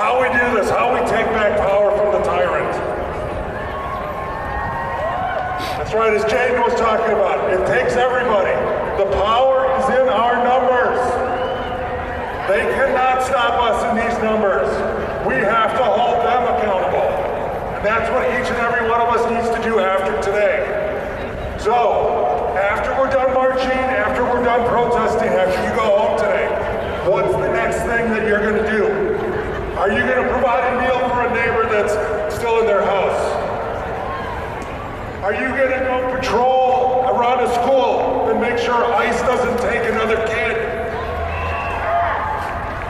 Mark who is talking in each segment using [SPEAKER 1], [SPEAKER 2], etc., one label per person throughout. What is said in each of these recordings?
[SPEAKER 1] how we do this, how we take back power from the tyrant. That's right, as Jaden was talking about, it takes everybody. The power is in our numbers. They cannot stop us in these numbers. We have to hold them accountable. And that's what each and every one of us needs to do after today. So, after we're done marching, after we're done protesting, after you go home today, what's the next thing that you're going to do? Are you going to provide a meal for a neighbor that's still in their house? Are you going to go patrol around a school and make sure ICE doesn't take another kid?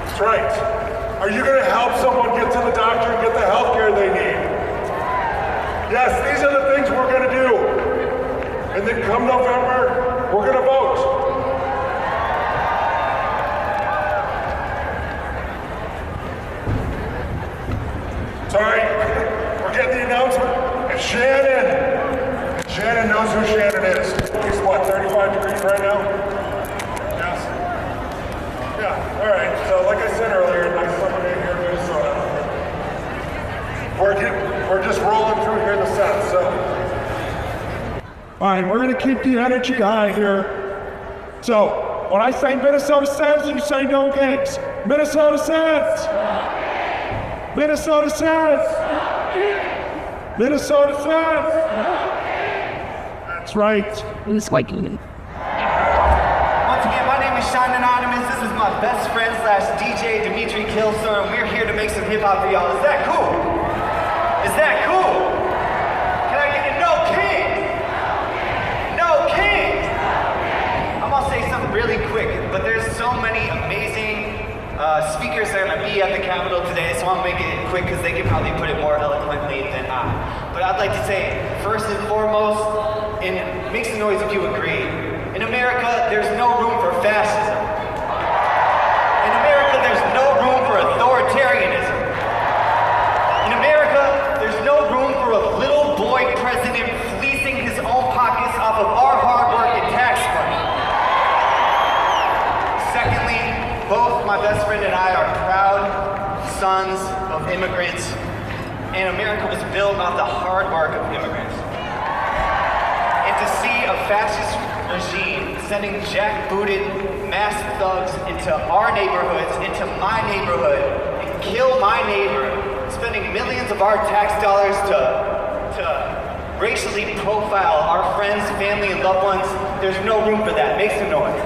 [SPEAKER 1] That's right. Are you going to help someone get to the doctor and get the health care they need? Yes, these are the things we're going to do. And then come November, we're going to vote. Sorry, we're getting the announcement. It's Shannon. Shannon knows who Shannon is. It's what, 35 degrees right now? Yes. Yeah, all right. So like I said earlier, nice summer day here in Minnesota. We're just rolling through here in the South, so. Fine, we're gonna keep the energy high here. So, when I say Minnesota says, you say no games. Minnesota says. Minnesota says. Minnesota says. That's right.
[SPEAKER 2] Once again, my name is Sean Anonymous. This is my best friend / DJ Dimitri Kilster, and we're here to make some hip hop for y'all. Is that cool? Is that cool? Can I get a no king? No king! I'm gonna say something really quick, but there's so many amazing speakers that are gonna be at the Capitol today, so I'm gonna make it quick because they can probably put it more eloquently than I. But I'd like to say, first and foremost, and make some noise if you agree, in America, there's no room for fascism. In America, there's no room for authoritarianism. In America, there's no room for a little boy president fleecing his own pockets off of our hard work and tax money. Secondly, both my best friend and I are proud sons of immigrants, and America was built off the hard work of immigrants. And to see a fascist regime sending jackbooted mass thugs into our neighborhoods, into my neighborhood, and kill my neighbor, spending millions of our tax dollars to racially profile our friends, family, and loved ones, there's no room for that. Make some noise.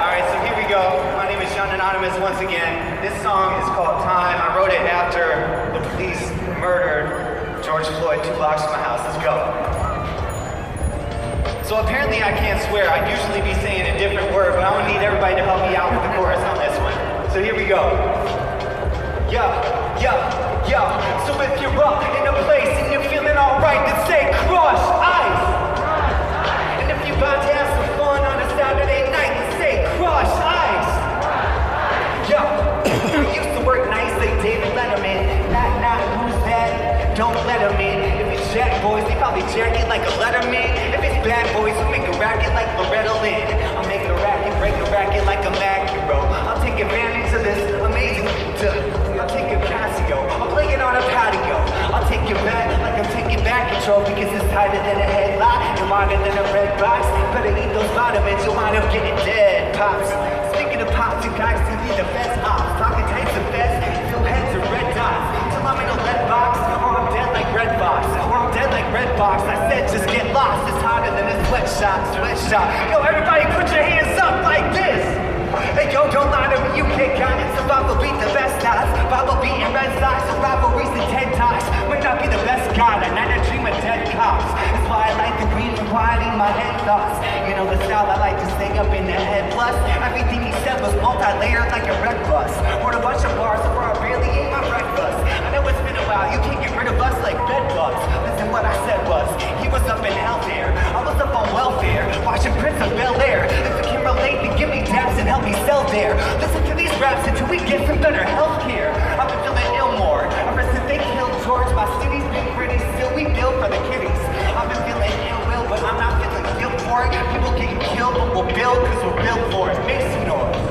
[SPEAKER 2] Alright, so here we go. My name is Sean Anonymous once again. This song is called Time. I wrote it after the police murdered George Floyd 2 blocks from my house. Let's go. So apparently I can't swear. I'd usually be saying a different word, but I'm gonna need everybody to help me out with the chorus on this one. So here we go. Yo, yo, yo. So if you're up in a place and you're feeling alright, then say crush ice. And if you're about to have some fun on a Saturday night, then say crush ice. Yo, I used to work nights like David Letterman. Not who's that? Don't let him in. If it's Jack boys, they probably jack it like a Letterman. If it's bad boys, we make a racket like Loretta Lynn. I'll make a racket, break a racket like a Mac Hero. I'll take advantage of this amazing. I'll take a Casio. I'll play it on a patio. I'll take your back like I'm taking back control because it's tighter than a headlock and wider than a red box. Better eat those vitamins, you'll wind up getting dead, pops. Speaking of pops, you guys can be the best ops. Talking types of best, fill heads are red dots. Till I'm in a lead box, or I'm dead like Red Box. Or I'm dead like Red Box. I said just get lost. It's hotter than a sweatshop. Yo, everybody put your hands up like this. Hey, yo, don't lie to me, you can't count it. Survival beat the best odds. Bible beating Red Sox. Rivalries and TED Talks. Might not be the best god, and I dream of dead cops. That's why I like the green for quieting my head thoughts. You know the style I like to stay up in the head. Plus, everything he said was multi-layered like a red bus. Wrote a bunch of bars before I barely ate my breakfast. I know it's been a while, you can't get rid of us like bed bugs. Listen, what I said was, he was up in hell there. I was up on welfare, watching Prince of Bel-Air. If you can relate, then give me dabs and help me sell there. Listen to these raps until we get some better health care. I've been feeling ill more. Ever since they killed George, my city's been pretty still. We build for the kiddies. I've been feeling ill will, but I'm not feeling guilt for it. People getting killed, but we'll build because we're built for it. Make some noise.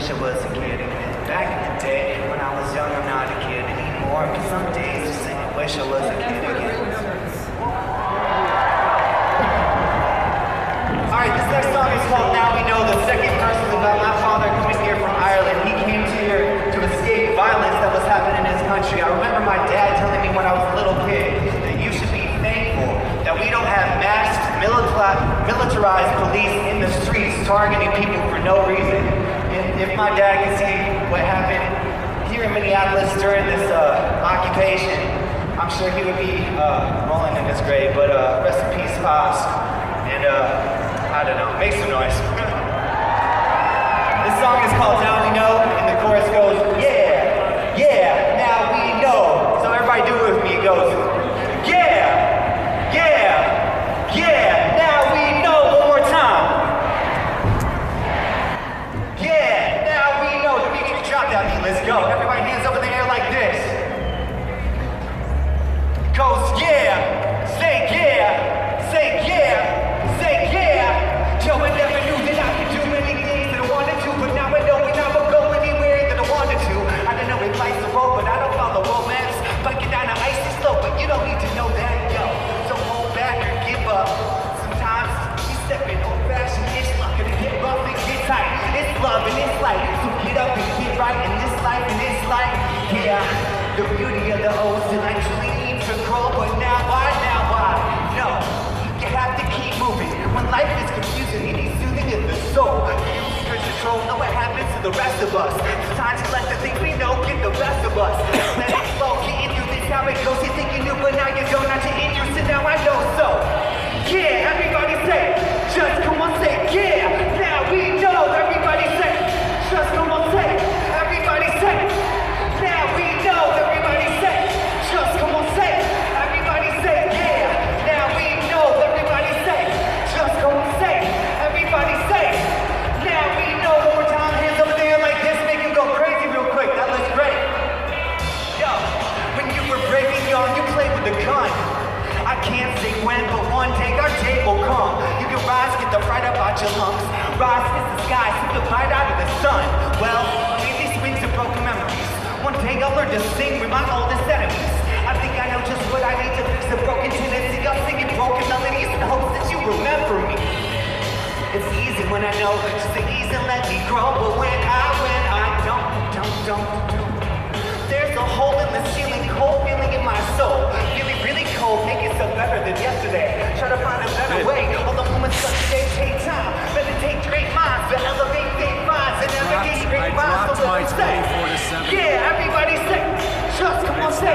[SPEAKER 2] wish I was a kid again. Back in the day, when I was young, I'm not a kid anymore. But some days, just saying, I wish I was a kid again. Alright, this next song is called Now We Know. The second verse is about my father coming here from Ireland. He came here to escape violence that was happening in his country. I remember my dad telling me when I was a little kid that you should be thankful that we don't have masked, militarized police in the streets targeting people for no reason. And if my dad could see what happened here in Minneapolis during this occupation, I'm sure he would be rolling in his grave. But rest in peace, Pops. And I don't know, make some noise. This song is called Now We Know, and the chorus goes, yeah, yeah, now we know. So everybody do it with me. It goes, yeah, yeah, yeah, now we know. One more time. Yeah, now we know. Let me get a drop down here. Let's go. Everybody hands up in the air like this. It goes, yeah, say yeah, say yeah. Say yeah, Joe, I never knew that I could do many things that I wanted to, but now I know we never go anywhere that I wanted to. I don't know it lights the road, but I don't follow romance. Biking down the icy slope, but you don't need to know that, yo. So hold back or give up. Sometimes we step in old-fashioned, it's not gonna get rough and get tight. It's love and it's light, so get up and get right in this life and it's like, yeah, the beauty of the old still actually needs to grow, but now why? No. You have to keep moving. When life is confusing, you need soothing in the soul. Use your control, know what happens to the rest of us. Sometimes you let the things we know get the best of us. Let it flow, getting through this, how it goes. You think you knew, but now you don't. Not your interest, and now I know so. Yeah, everybody say, just come on, say, yeah. Now we know, everybody say, just come on, say, everybody say. Now we know, everybody say, just come on, say, everybody say, yeah. Now we know, everybody say, just come on, say, everybody say. Now we know, one more time, hands over there like this, make him go crazy real quick. That looks great. Yo, when you were brave and young, you played with a gun. I can't say when, but one day our day will come. You can rise, get the fright up out your lungs. Rise, kiss the sky, see the light out of the sun. Well, leave these wings of broken memories. One day I'll learn to sing with my oldest enemies. I think I know just what I need to fix the broken tendency. I'm singing broken melodies in hopes that you remember me. It's easy when I know, just to ease and let me grow. But when I don't. There's a hole in the ceiling, cold feeling in my soul. Feeling really cold, make it so better than yesterday. Try to find a better way. All the moments such days take time. Meditate great minds, but elevate great minds and navigate great minds. So let's say, yeah, everybody say, just come on, say.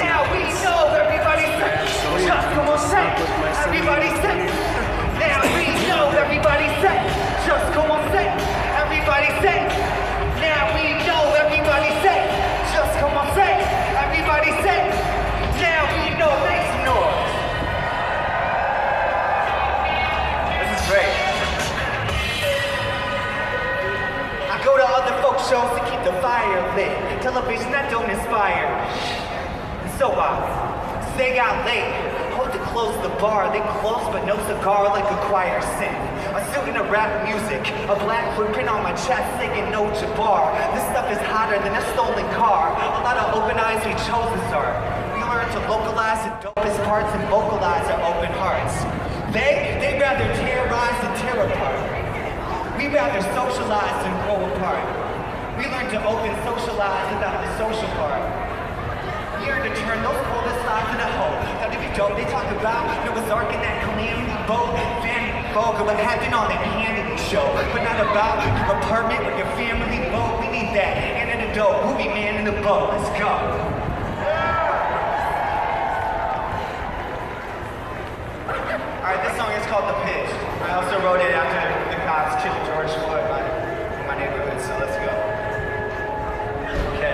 [SPEAKER 2] Now we know, everybody say, just come on, say. Everybody say. Now we know, everybody say, just come on, say. Everybody say. Now we know, everybody say, just come on, say. Everybody say. Now we know, make some noise. This is great. I go to other folk shows to keep the fire lit. Television that don't inspire. And so I stay out late. Hold to close the bar. They close but no cigar like a choir sing. A suit and a rap music. A black footprint on my chest singing no Jabbar. This stuff is hotter than a stolen car. A lot of open eyes we chose this art. We learn to localize the dopest parts and vocalize our open hearts. They'd rather terrorize than tear apart. We rather socialize than grow apart. We learn to open socialize without the social part. Here to turn those coldest lives into hope. How did we dope? They talk about Noah's Ark and that calamity boat. Vanity folk and what happened on the Hannity show. But not about your apartment or your family boat. We need that antidote. Movie man in the boat. Let's go. Alright, this song is called The Pitch. I also wrote it after the cops killed George Floyd in my neighborhood, so let's go. Okay.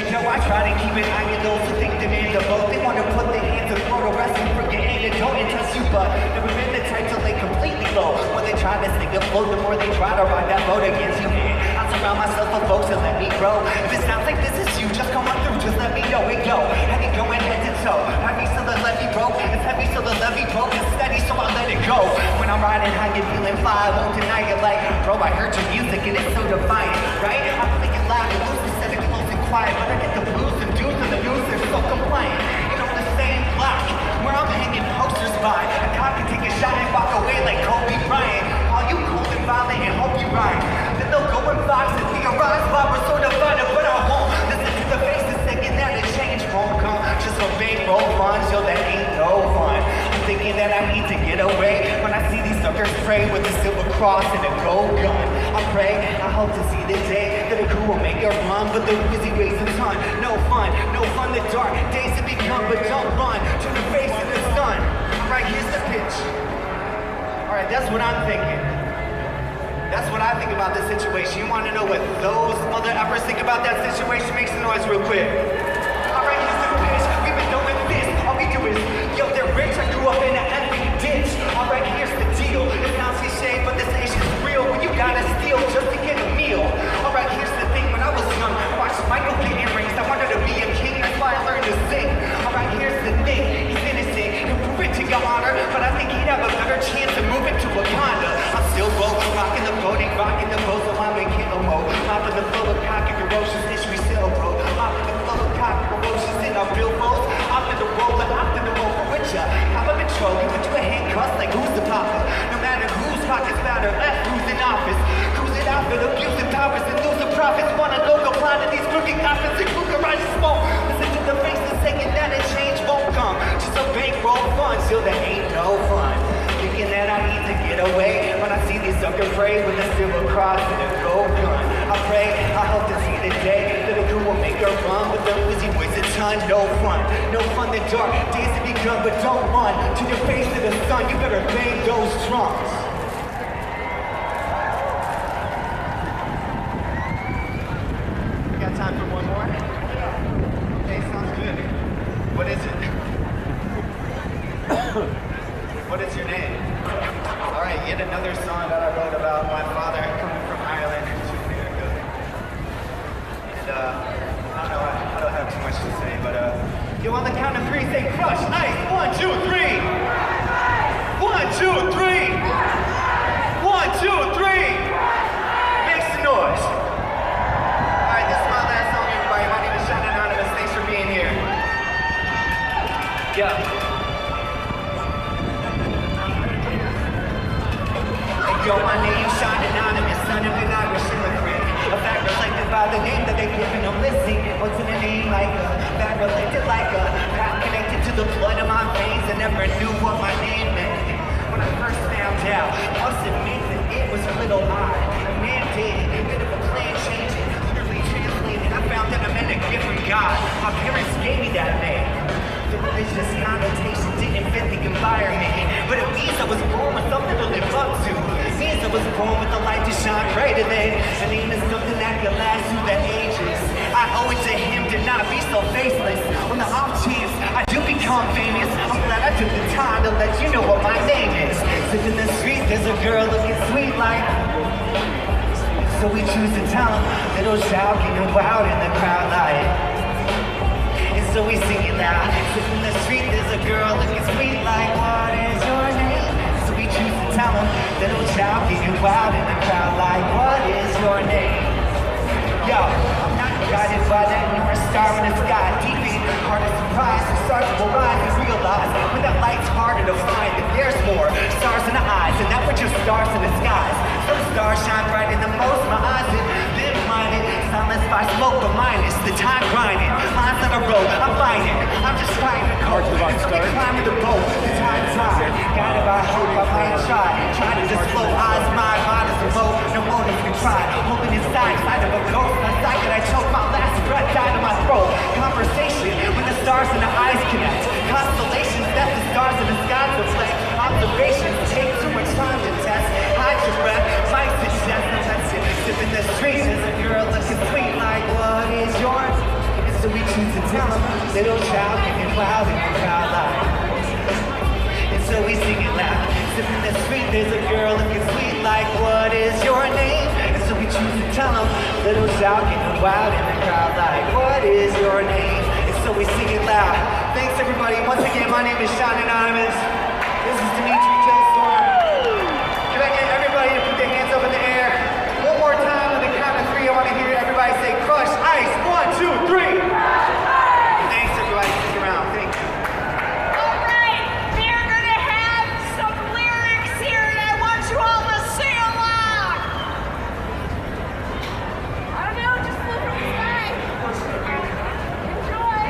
[SPEAKER 2] Yo, I try to keep an eye on those who think demand a vote. They want to put their hands in photo wrestling for your antidote and touch you, but never been the type to lay completely low. When they try to sneak a float, the more they try to ride that boat against you, man. I surround myself with folks that let me grow. If it sounds like this is you, just come on through, just let me know it go. Heavy going head to toe, heavy so the levy broke. It's heavy so the levy broke, it's steady so I let it go. When I'm riding high, you're feeling fly, won't deny it like, bro, I heard your music and it's so defiant, right? I'm thinking loud and loose instead of close and quiet, but I get the blues and dudes and the news, they're so compliant. You know the same block, where I'm hanging posters by, a cop can take a shot and walk away like Kobe Bryant. All you cool and violent and hope you rhyme. Then they'll go and box and theorize why we're sort of fighting, but I won't listen to the faces thinking that a change won't come. Just for bankroll funds, yo, that ain't no fun. I'm thinking that I need to get away when I see these suckers pray with a silver cross and a gold gun. I pray, I hope to see the day that a crew will make a run, but the busy ways a ton. No fun, the dark days to become, but don't run to the face of the sun. Alright, here's the pitch. Alright, that's what I'm thinking. That's what I think about this situation. You want to know what those mother effers think about that situation? Make some noise real quick. Alright, here's the pitch. We've been doing this. All we do is, yo, they're rich. I grew up in an empty ditch. Alright, here's the deal. It sounds cliche, but this nation's real. When you gotta steal just to get a meal. Alright, here's the thing. When I was young, I watched Michael get earrings. I wanted to be a king. That's why I learned to sing. Alright, here's the thing. He's innocent. He'll prove it to your honor. But I think he'd have a better chance of moving to Wakanda. I'm still broke, rocking the boat, ain't rocking the boat, so I'm making no more. Mopping the flow of cocky ferocious ish we still bro. Mopping the flow of cocky ferocious in our billboards. Off in the roller, off in the rover with ya. Pop up control, you can do a handcuff like who's the papa. No matter whose pockets matter, left who's in office. Cruising out for abusing powers and losing profits. Wanna go comply to these crooked coffins and crooked rice smoke. Listen to the faces saying that a change won't come. Just a bankroll funds, so there ain't no fun. Thinking that I need to get away when I see these suckers pray with a silver cross and a gold gun. I pray, I hope to see the day that a crew will make a run with the Uzi boys a ton. No fun the dark days to become, but don't run to your face to the sun. You better bang those drums. We got time for one more? Okay, sounds good. What is it? What is your name? All right, yet another song that I wrote about my father coming from Ireland to America. And I don't have too much to say, but yo, on the count of three, say crush, ice. 1, 2, 3. 1, 2, 3. 1, 2, 3. Make some noise. All right, this is my last song, everybody. My name is Sean Anonymous. Thanks for being here. Yeah. Yo, my name's Sean Anonymous, son of an Irish immigrant. A fact reflected by the name that they've given him. Listen, what's in a name like a fact reflected like a path connected to the blood of my veins. I never knew what my name meant. When I first found out, I must admit that it was a little odd. A man did a bit of a plan changing, literally translated. I found that I meant a gift from God. My parents gave me that name. The religious connotation didn't fit the environment, but it means I was born with something to live up to. It means I was born with the light to shine brighter than. A name is something that can last through the ages. I owe it to him to not be so faceless. On the off chance I do become famous, I'm glad I took the time to let you know what my name is. Sitting in the street, there's a girl looking sweet like. So we choose to tell him, little shouting and loud in the crowd like. So we sing it loud. Sitting in the street, there's a girl looking sweet like, what is your name? So we choose to tell them, little child getting wild in the crowd like, what is your name? Yo, I'm not guided by that North Star in the sky. Deep in, heart of surprise, we start to arrive and realize when that light's harder to find, that there's more stars in the eyes, and that we're just stars in the skies. Some stars shine brighter than most, my eyes have been blinded. Silenced by smoke, but minus the time grinding. Lines on the road, I'm fighting. I'm just trying to cope. Something climbing the boat, the time's high. Guided by hope, I might try. Trying to just flow, eyes, mind is a boat. No motive can try. Holding inside of a ghost. My sight that I choke, my last breath died in my throat. Conversation when the stars and the eyes connect. Constellations that the stars in the skies reflect. Observations take too much time to test. Hide your breath, might suggest no let's it. Sip in the streets, there's a girl looking sweet like, what is yours? And so we choose to tell him, little child getting wild in the crowd like. And so we sing it loud. Sip in the street, there's a girl looking sweet like, what is your name? And so So we choose to tell them, little shout, getting wild in the crowd like, what is your name? And so we sing it loud. Thanks everybody. Once again, my name is Sean Anonymous. This is Dimitri Jonestorm. Can I get everybody to put their hands up in the air? One more time on the count of three. I want to hear everybody say, crush ice. 1, 2, 3. Thanks everybody. Stick around. Thank you.
[SPEAKER 3] All right, we are gonna have some lyrics here, and I want you all to sing along. I don't know, just look at the sky. Enjoy.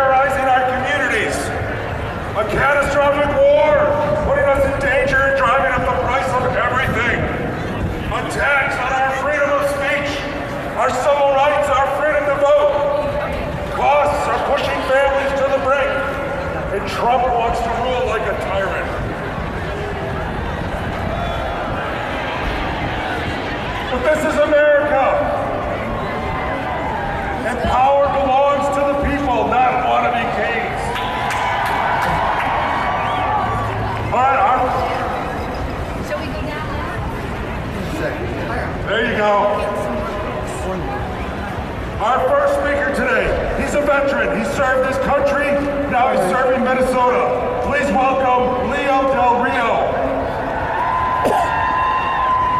[SPEAKER 1] terrorizing our communities. A catastrophic war, putting us in danger and driving up the price of everything. Attacks on our freedom of speech, our civil rights, our freedom to vote. Costs are pushing families to the brink, and Trump wants to rule like a tyrant. But this is America, and power belongs to the people, not wannabe kings. All right,
[SPEAKER 3] Shall we go down
[SPEAKER 1] there you go. Our first speaker today, he's a veteran. He served his country, now he's serving Minnesota. Please welcome Leo Del Rio.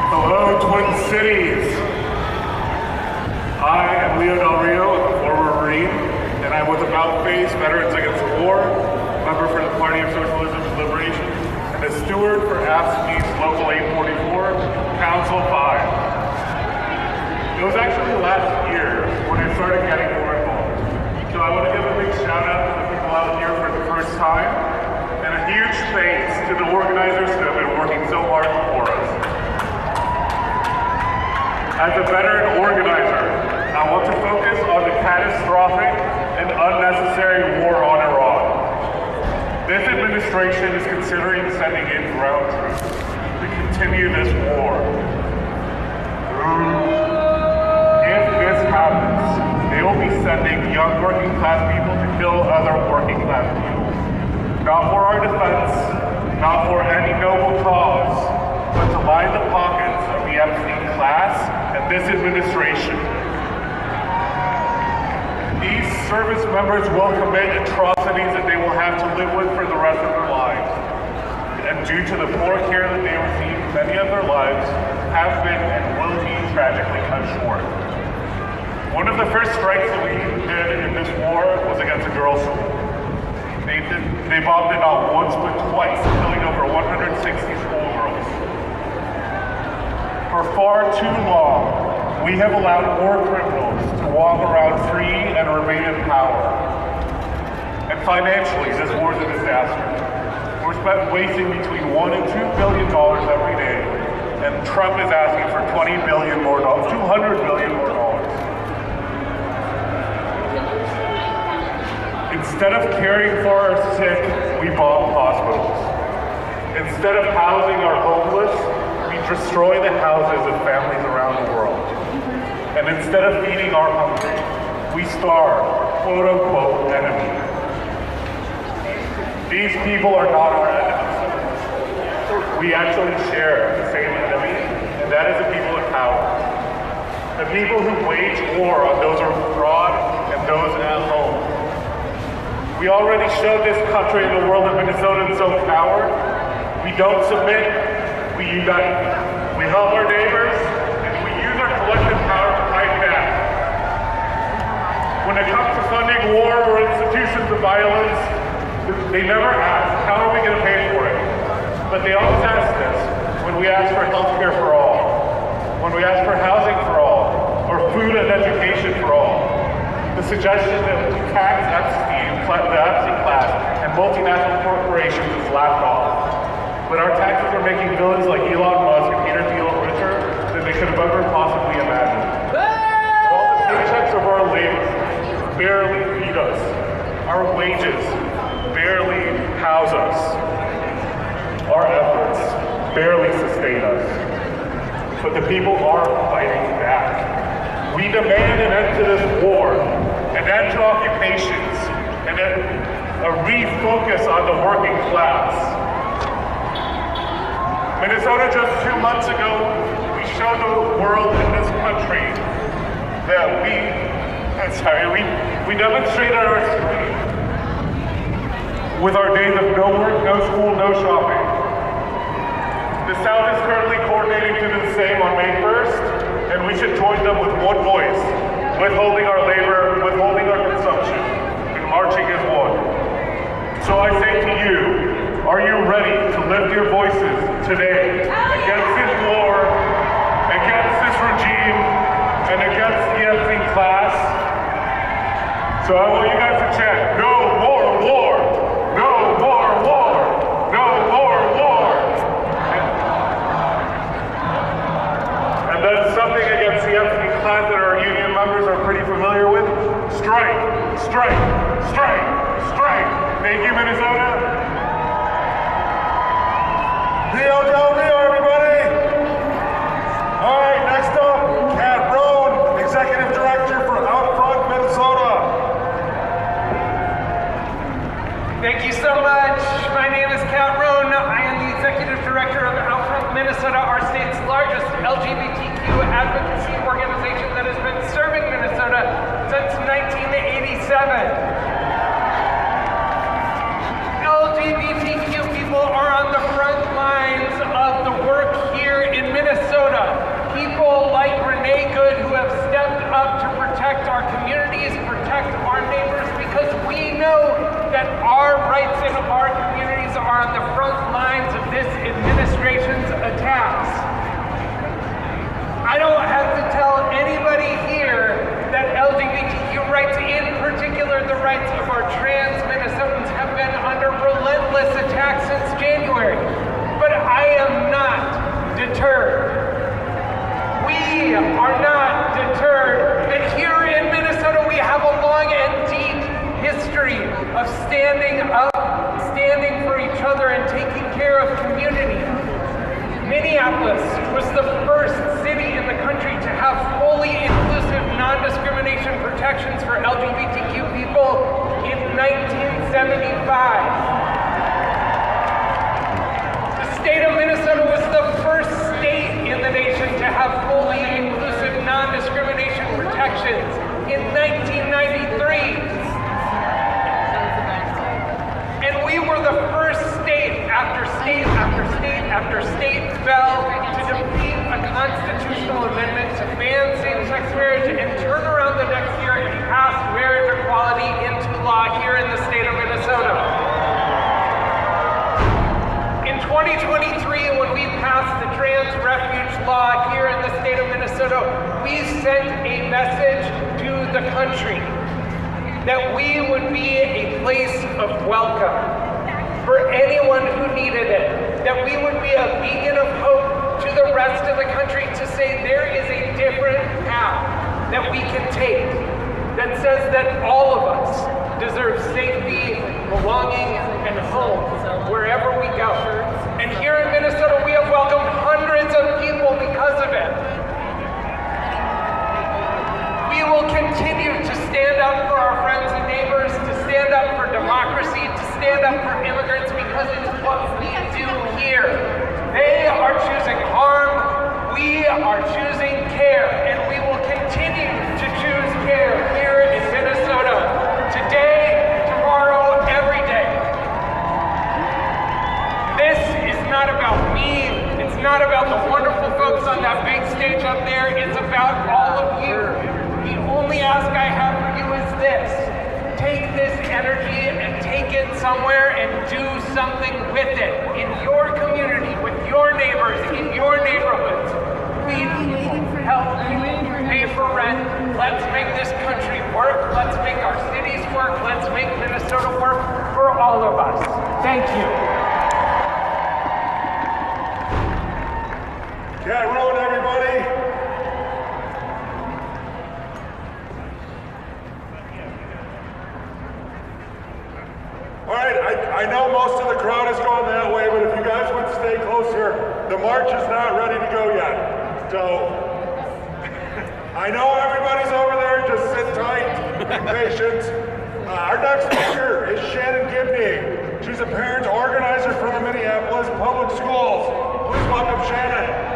[SPEAKER 4] Hello, Twin Cities. I am Leo Del Rio, a former Marine, and I'm with About Face Veterans Against War, member for the Party of Socialism and Liberation, and a steward for AFSCME's Local 844, Council 5. It was actually last year when I started getting more involved. So I want to give a big shout out to the people out here for the first time, and a huge thanks to the organizers who have been working so hard for us. As a veteran organizer, I want to focus on the catastrophic and unnecessary war on Iran. This administration is considering sending in ground troops to continue this war. If this happens, they will be sending young working class people to kill other working class people. Not for our defense, not for any noble cause, but to line the pockets of the Epstein class and this administration. These service members will commit atrocities that they will have to live with for the rest of their lives. And due to the poor care that they receive, many of their lives have been and will be tragically cut short. One of the first strikes that we did in this war was against a girls' school. They bombed it not once but twice, killing over 160 schoolgirls. For far too long, we have allowed war criminals to walk around free and remain in power. And financially, this war is a disaster. We're wasting between $1 and $2 billion every day, and Trump is asking for $20 billion more, $200 billion more. Instead of caring for our sick, we bomb hospitals. Instead of housing our homeless, we destroy the houses of families around the world. And instead of feeding our hungry, we starve, quote unquote, enemies. These people are not our enemies. We actually share the same enemy, and that is the people of power. The people who wage war on those abroad and those at home. We already showed this country and the world that Minnesota is so coward. We don't submit, we unite. We help our neighbors, and we use our collective power to fight back. When it comes to funding war or institutions of violence, they never ask, how are we going to pay for it? But they always ask this when we ask for health care for all, when we ask for housing for all, or food and education for all. The suggestion that we tax the Epstein class and multinational corporations is laughed off. But our taxes are making villains like Elon Musk and Peter Thiel richer than they could have ever possibly imagined. While the paychecks of our labor barely feed us, our wages barely house us, our efforts barely sustain us. But the people are fighting back. We demand an end to this war, an end to occupations, and a refocus on the working class. Minnesota, just 2 months ago, we showed the world in this country that we demonstrated our strength with our days of no work, no school, no shopping. The South is currently coordinating to do the same on May 1st, and we should join them with one voice, withholding our labor, withholding our consumption, and marching as one. So I say to you, are you ready to lift your voices today against this war, against this regime, and against the Epstein class? So I want you guys to chant, no Minnesota?
[SPEAKER 1] Rio Del Rio, everybody! All right, next up, Kat Rohn, Executive Director for Outfront Minnesota.
[SPEAKER 5] Thank you so much. My name is Kat Rohn. I am the Executive Director of Outfront Minnesota, our state's largest LGBTQ advocacy organization that has been serving Minnesota since 1987. LGBTQ people are on the front lines of the work here in Minnesota. People like Renee Good who have stepped up to protect our communities, protect our neighbors, because we know that our rights in our communities are on the front lines of this administration's attacks. I don't have to tell anybody here that LGBTQ rights, in particular the rights of our trans Minnesotans, have been under relentless attack since January. But I am not deterred. We are not deterred. And here in Minnesota, we have a long and deep history of standing up, standing for each other, and taking care of community. Minneapolis was the first city in the country to have fully inclusive non-discrimination protections for LGBTQ people in 1975. The state of Minnesota was the first state in the nation to have fully inclusive non-discrimination protections in 1993. And we were the first state after state after state after state fell to defeat a constitutional amendment to ban same-sex marriage and turn around the next year and pass marriage equality into law here in the state of Minnesota. In 2023, when we passed the trans refuge law here in the state of Minnesota, we sent a message to the country that we would be a place of welcome for anyone who needed it, that we would be a beacon of hope to the rest of the country to say there is a different path that we can take that says that all of us deserve safety, belonging, and home wherever we go. And here in Minnesota, we have welcomed hundreds of people because of it. We will continue to stand up for our friends and neighbors, to stand up for democracy, to stand up for immigrants, because it's what we do here. They are choosing harm, we are choosing care, and we will continue to choose care here in Minnesota. Today, tomorrow, every day. This is not about me, it's not about the wonderful folks on that big stage up there, it's about all of you. The only ask I have for you is this: take this energy and take it somewhere and do something with it. In your community, with your neighbors, in your neighborhoods. Feed people, help people, pay for rent. Let's make this country work. Let's make our cities work. Let's make Minnesota work for all of us. Thank you.
[SPEAKER 1] Kat Rohn, everybody. All right, I know most of the crowd is going that way, but if you guys would stay closer, the march is not ready to go yet. So, I know everybody's over there, just sit tight, be patient. Our next speaker is Shannon Gibney. She's a parent organizer for the Minneapolis Public Schools. Please welcome Shannon.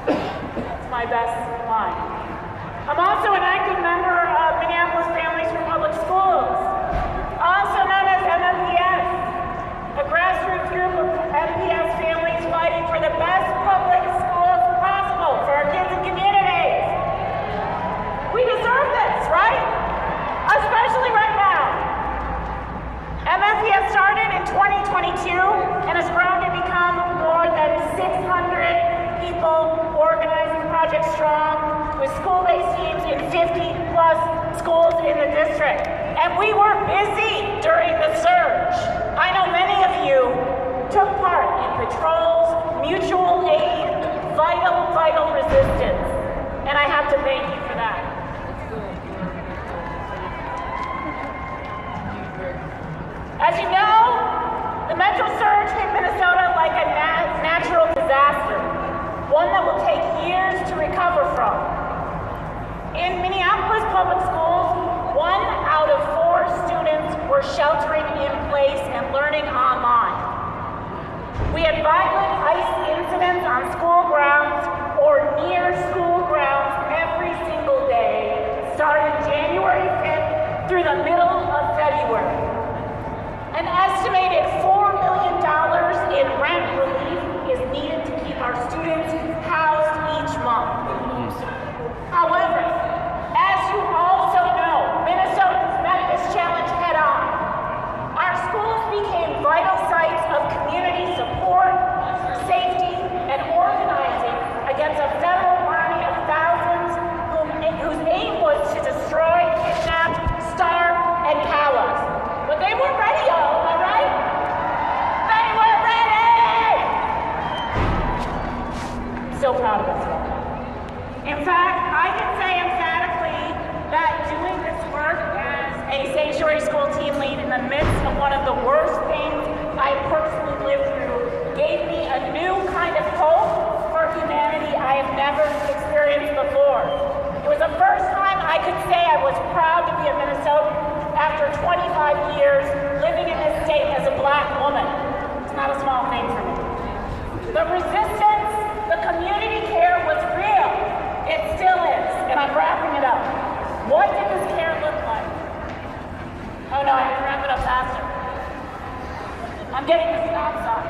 [SPEAKER 3] That's my best line. I'm also an active member of Minneapolis Families for Public Schools, also known as MFPS, a grassroots know, the metro surge hit Minnesota like a natural disaster, one that will take years to recover from. In Minneapolis public schools, 1 out of 4 students were sheltering in place and learning online. We had violent ICE incidents on school grounds or near school grounds every single day, starting January 5th through the middle of February. An estimated $4 million in rent relief is needed to keep our students housed each month. However, as you also know, Minnesotans met this challenge head on. Our schools became vital sites of community support, safety, and organizing against a federal army of thousands whose aim was to destroy, kidnap, starve, and cow us. But they were ready, y'all, all right? They were ready! So proud of us. In fact, I can say emphatically that doing this work as a sanctuary school team lead in the midst of one of the worst things I personally lived through gave me a new kind of hope for humanity I have never experienced before. It was the first time I could say I was proud to be a Minnesotan after 25 years living in this state as a Black woman. It's not a small thing for me. The resistance, the community care was real. It still is, and I'm wrapping it up. What did this care look like? Oh no, I have to wrap it up faster. I'm getting the stop sign,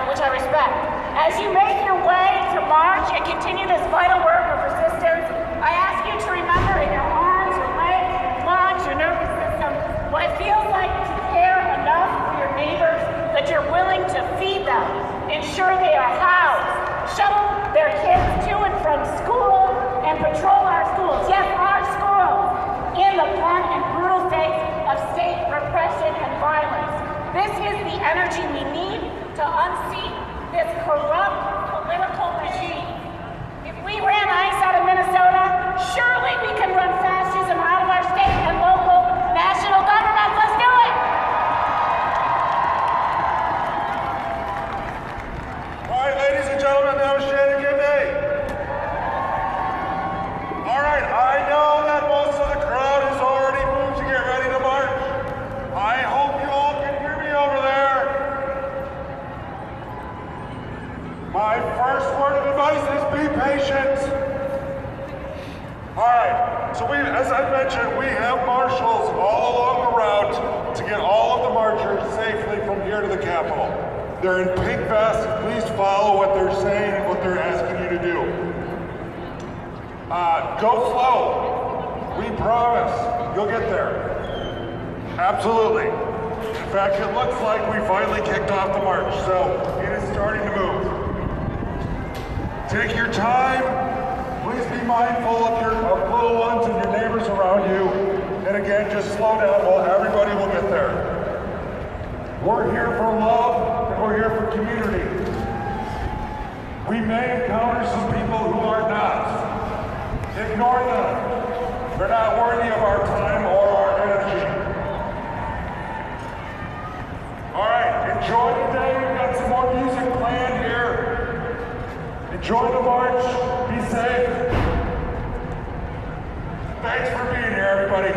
[SPEAKER 3] which I respect. As you make your way to march and continue this vital work of resistance, I ask you to remember in your arms, your legs, your lungs, your nervous system, what it feels like to care enough for your neighbors that you're willing to feed them, ensure they are housed, shuttle their kids to and from school, and patrol our schools. Yes, our schools, in the blunt and brutal face of state repression and violence. This is the energy we need to unseat this corrupt political regime. If we ran ICE out of Minnesota, surely we can run fascism out of our state and local national governments. Let's do it!
[SPEAKER 1] All right, ladies and gentlemen, that was Shannon Gibney. All right, I know that most of the crowd has already moved to get ready to march. I hope you all can hear me over there. My first word of advice is be patient. All right, so as I mentioned, we have marshals all along the route to get all of the marchers safely from here to the Capitol. They're in pink vests. Please follow what they're saying and what they're asking you to do. Go slow. We promise you'll get there. Absolutely. In fact, it looks like we finally kicked off the march, so it is starting to move. Take your time. Please be mindful of your little ones and your neighbors around you. And again, just slow down while everybody will get there. We're here for love, and we're here for community. We may encounter some people who are not. Ignore them. They're not worthy of our time or our energy. All right, enjoy the day. We've got some more music planned here. Enjoy the march. Be safe. Thanks for being here, everybody.